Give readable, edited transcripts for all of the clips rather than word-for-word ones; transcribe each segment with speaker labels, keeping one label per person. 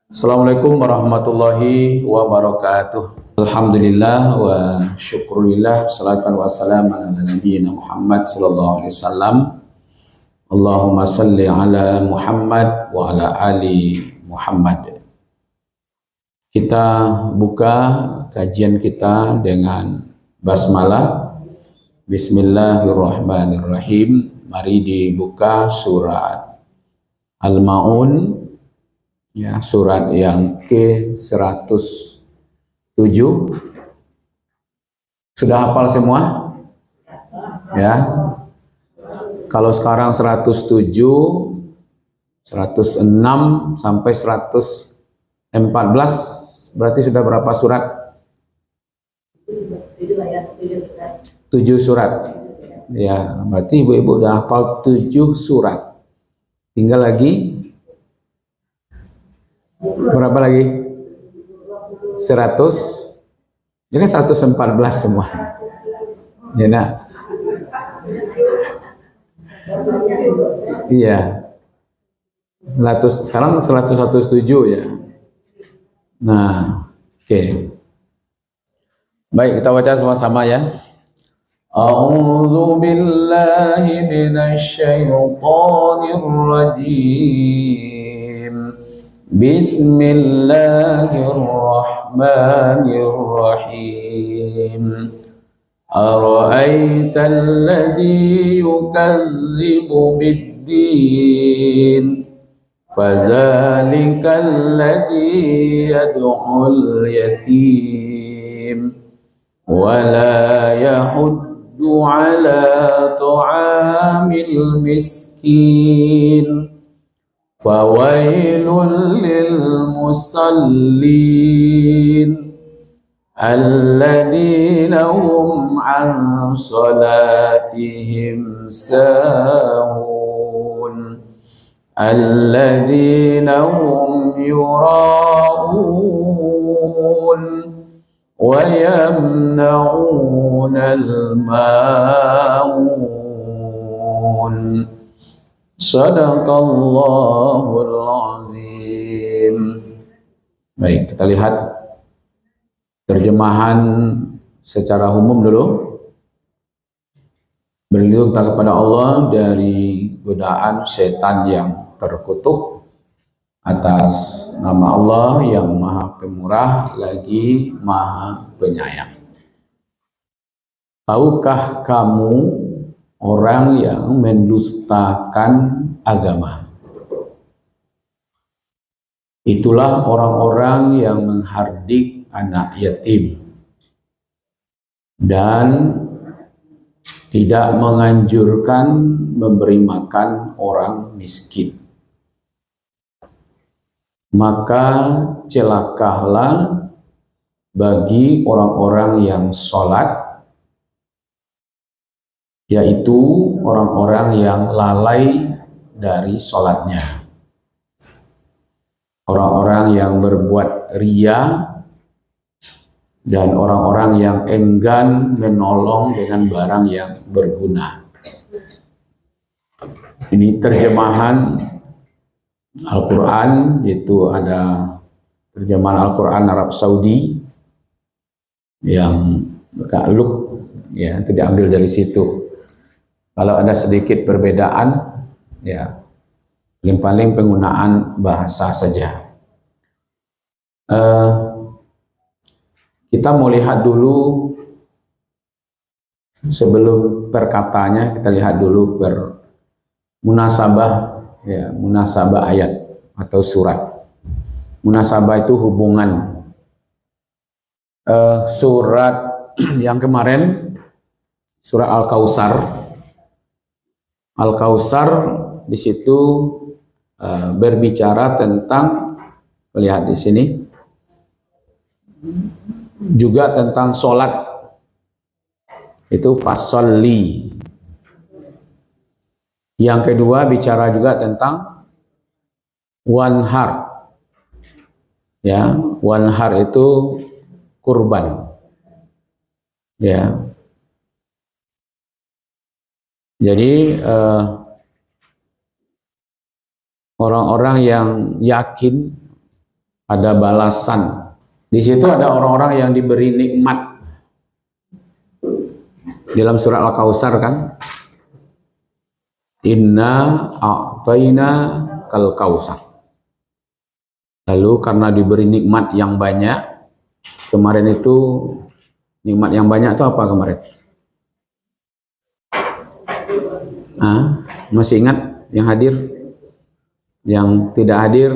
Speaker 1: Assalamualaikum warahmatullahi wabarakatuh. Alhamdulillah wa syukurillah salatu wassalamu ala nabiyyina Muhammad sallallahu alaihi wasallam. Allahumma salli ala Muhammad wa ala ali Muhammad. Kita buka kajian kita dengan basmalah. Bismillahirrahmanirrahim. Mari dibuka surat Al-Maun, ya, surat yang ke-107. Sudah hafal semua? Ya. Kalau sekarang 107, 106 sampai 114 berarti sudah berapa surat? 7 surat. Ya, berarti ibu-ibu udah hafal 7 surat. Tinggal lagi berapa lagi? 100. Jadi 114 semua. Ya, nah. Iya. 100, sekarang 117 ya. Nah, oke. Baik, kita baca sama-sama ya. A'udzu billahi minasy syaithanir rajim. Bismillahirrahmanirrahim. Ara'aita alladhi yukazzibu bid-din fadzalika alladhi yad'ul yatim wa la yahuddu ala ta'amil miskin fawailul lil musallin alladzina hum an salatihim sahun alladzina hum yura'un wa yamna'unal ma'un. Sadaqallahul azim. Baik, kita lihat terjemahan secara umum dulu. Berlindung kepada Allah dari godaan setan yang terkutuk atas nama Allah yang Maha Pemurah lagi Maha Penyayang. Tahukah kamu orang yang mendustakan agama? Itulah orang-orang yang menghardik anak yatim dan tidak menganjurkan memberi makan orang miskin. Maka celakalah bagi orang-orang yang sholat, yaitu orang-orang yang lalai dari sholatnya, orang-orang yang berbuat riya, dan orang-orang yang enggan menolong dengan barang yang berguna. Ini terjemahan Al-Quran, yaitu ada terjemahan Al-Quran Arab Saudi yang takluk, ya, tidak ambil dari situ. Kalau ada sedikit perbedaan, ya paling-paling penggunaan bahasa saja. Kita mau lihat dulu, sebelum perkatanya kita lihat dulu munasabah, ya, munasabah ayat atau surat. Munasabah itu hubungan. Surat yang kemarin, surat Al-Kautsar. Al-Kautsar di situ berbicara tentang, lihat di sini, juga tentang sholat, itu fasolli. Yang kedua bicara juga tentang wanhar, ya, wanhar itu kurban, ya. Jadi orang-orang yang yakin ada balasan. Di situ ada orang-orang yang diberi nikmat. Dalam surat Al-Kautsar kan, inna a'tayna kal kautsar. Lalu karena diberi nikmat yang banyak, kemarin itu nikmat yang banyak itu apa kemarin? Masih ingat yang hadir? Yang tidak hadir,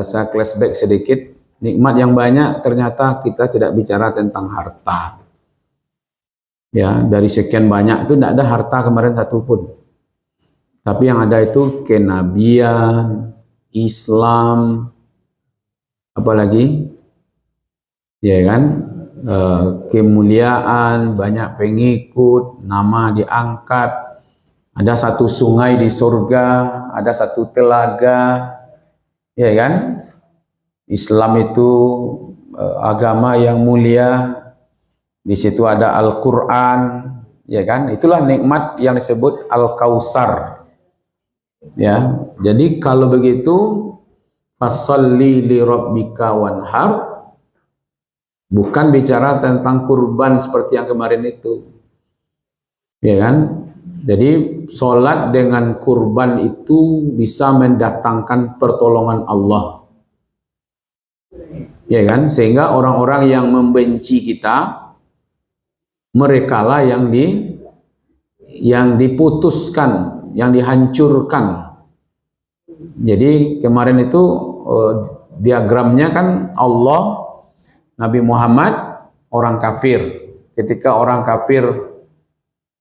Speaker 1: saya flashback sedikit. Nikmat yang banyak ternyata kita tidak bicara tentang harta. Ya, dari sekian banyak itu tidak ada harta kemarin satupun. Tapi yang ada itu kenabian, Islam, apalagi, ya kan, kemuliaan, banyak pengikut, nama diangkat, ada satu sungai di surga, ada satu telaga, ya kan. Islam itu agama yang mulia. Di situ ada Al-Quran, ya kan? Itulah nikmat yang disebut Al-Kautsar. Ya, jadi kalau begitu, fasholli li rabbika wanhar, bukan bicara tentang kurban seperti yang kemarin itu, ya kan? Jadi sholat dengan kurban itu bisa mendatangkan pertolongan Allah, ya kan? Sehingga orang-orang yang membenci kita, merekalah yang diputuskan, yang dihancurkan. Jadi kemarin itu diagramnya kan Allah, Nabi Muhammad, orang kafir. Ketika orang kafir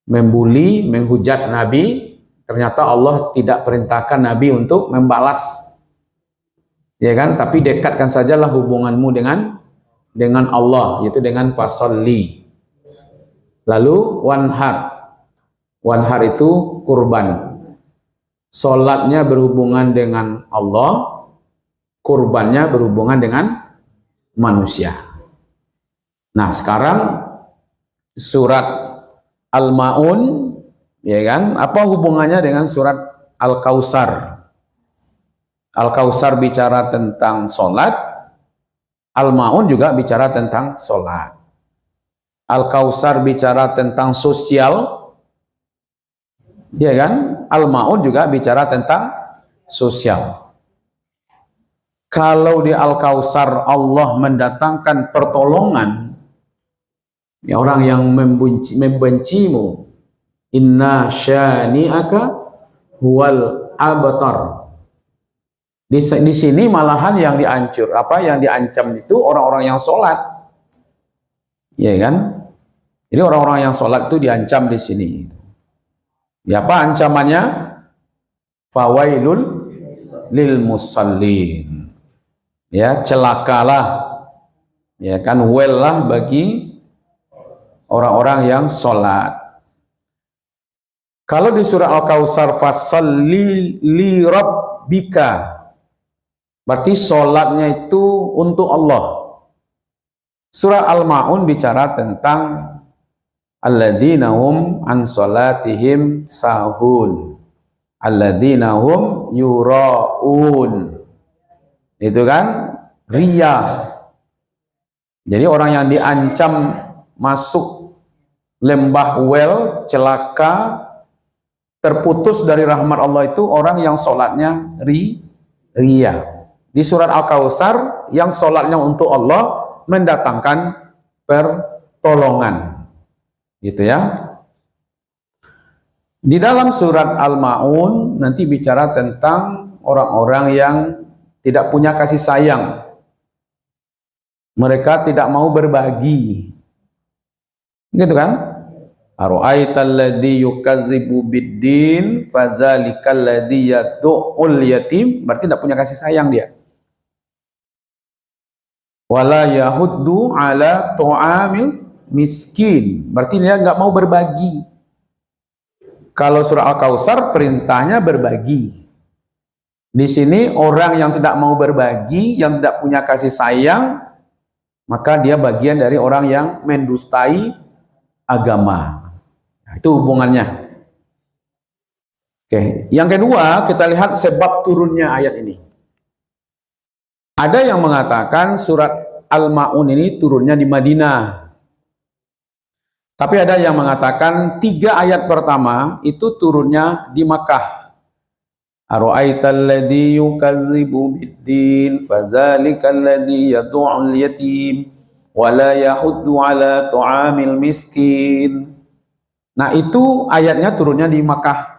Speaker 1: membuli, menghujat Nabi, ternyata Allah tidak perintahkan Nabi untuk membalas, ya kan? Tapi dekatkan sajalah hubunganmu dengan Allah, yaitu dengan fasolli. Lalu wanhar itu kurban. Solatnya berhubungan dengan Allah, kurbannya berhubungan dengan manusia. Nah, sekarang surat Al-Ma'un, ya kan? Apa hubungannya dengan surat Al-Kautsar? Al-Kautsar bicara tentang solat, Al-Ma'un juga bicara tentang solat. Al-Kautsar bicara tentang sosial, ya kan? Al-Ma'un juga bicara tentang sosial. Kalau di Al-Kautsar Allah mendatangkan pertolongan, ya, orang yang membencimu, inna syani'aka huwal abtar. Di sini malahan yang yang diancam itu orang-orang yang sholat, ya kan? Jadi orang-orang yang sholat itu diancam di sini. Ya, apa ancamannya? Fawailul lil musallin. Ya, celakalah, ya kan, well lah bagi orang-orang yang sholat. Kalau di surah Al-Kautsar, fasholli li rabbika, berarti sholatnya itu untuk Allah. Surah Al-Ma'un bicara tentang alladzina hum an sholatihim sahun, alladzina hum yura'un. Itu kan riya. Jadi orang yang diancam masuk lembah well, celaka, terputus dari rahmat Allah itu orang yang sholatnya riya. Di surat Al-Kautsar, yang sholatnya untuk Allah mendatangkan pertolongan, gitu ya. Di dalam surat Al-Ma'un nanti bicara tentang orang-orang yang tidak punya kasih sayang. Mereka tidak mau berbagi, gitu kan? Ara'aital ladzi yukadzibu biddin fadzalikal ladzi yad'ul yatim, berarti tidak punya kasih sayang dia. Wala yahuddu ala ta'amil miskin, berarti dia nggak mau berbagi. Kalau surah Al-Kautsar perintahnya berbagi. Di sini orang yang tidak mau berbagi, yang tidak punya kasih sayang, maka dia bagian dari orang yang mendustai agama. Nah, itu hubungannya. Oke, yang kedua kita lihat sebab turunnya ayat ini. Ada yang mengatakan surat Al-Ma'un ini turunnya di Madinah. Tapi ada yang mengatakan 3 ayat pertama itu turunnya di Makkah. Ara'aital ladzi yukadzibu biddin fadzalikal ladzi yad'ul yatim wa la yahuddu ala ta'amil miskin. Nah, itu ayatnya turunnya di Makkah.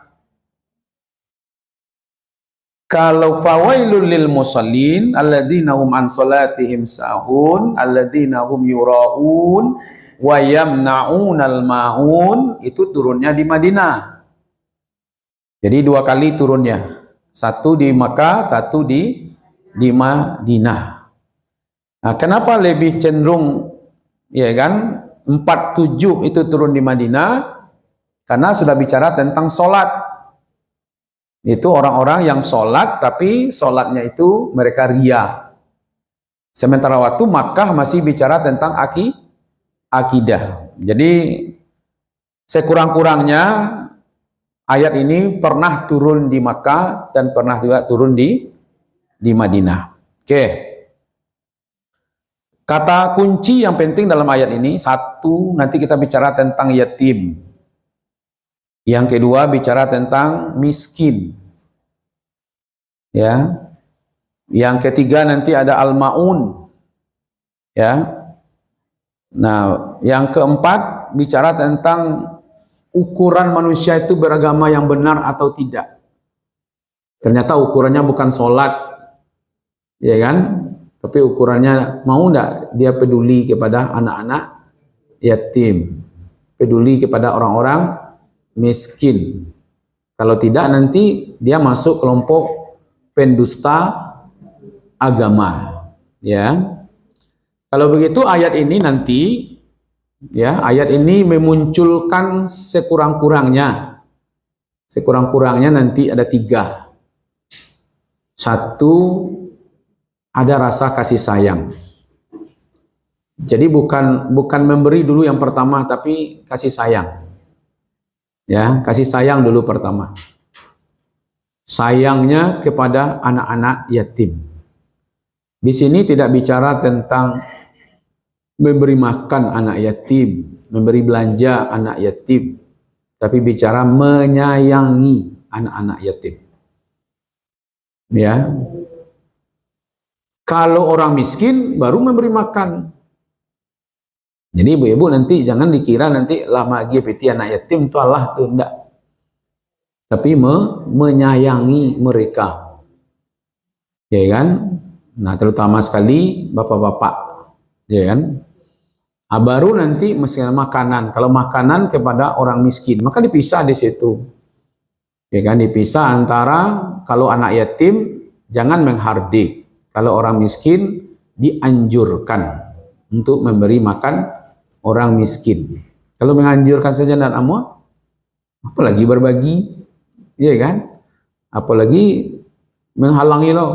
Speaker 1: Kalau fawailul lil musallin alladzina hum an salatihim sahun alladzina hum yuraun wa yamnaunal maun, itu turunnya di Madinah. Jadi 2 kali turunnya. Satu di Makkah, satu di Madinah. Nah, kenapa lebih cenderung ya kan 47 itu turun di Madinah? Karena sudah bicara tentang sholat. Itu orang-orang yang sholat, tapi sholatnya itu mereka ria. Sementara waktu Makkah masih bicara tentang akidah. Jadi sekurang-kurangnya ayat ini pernah turun di Makkah dan pernah juga turun di Madinah. Oke. Kata kunci yang penting dalam ayat ini, 1, nanti kita bicara tentang yatim. Yang kedua bicara tentang miskin. Ya. Yang ketiga nanti ada al-maun. Ya. Nah, yang keempat bicara tentang ukuran manusia itu beragama yang benar atau tidak. Ternyata ukurannya bukan sholat, ya kan? Tapi ukurannya mau enggak dia peduli kepada anak-anak yatim, peduli kepada orang-orang miskin. Kalau tidak nanti dia masuk kelompok pendusta agama, ya. Kalau begitu ayat ini nanti, ya, ayat ini memunculkan sekurang-kurangnya nanti ada 3. 1, ada rasa kasih sayang. Jadi bukan memberi dulu yang pertama, tapi kasih sayang. Ya, kasih sayang dulu pertama. Sayangnya kepada anak-anak yatim. Di sini tidak bicara tentang memberi makan anak yatim, memberi belanja anak yatim, tapi bicara menyayangi anak-anak yatim. Ya. Kalau orang miskin baru memberi makan. Jadi ibu-ibu nanti jangan dikira nanti lama GPT anak yatim itu Allah tuh enggak. Tapi menyayangi mereka. Ya kan? Nah, terutama sekali bapak-bapak. Ya kan? Baru nanti mesti makanan. Kalau makanan kepada orang miskin, maka dipisah di situ. Ya kan? Dipisah antara kalau anak yatim jangan menghardik. Kalau orang miskin dianjurkan untuk memberi makan orang miskin. Kalau menganjurkan saja dan amu, apalagi berbagi, ya kan? Apalagi menghalangi loh.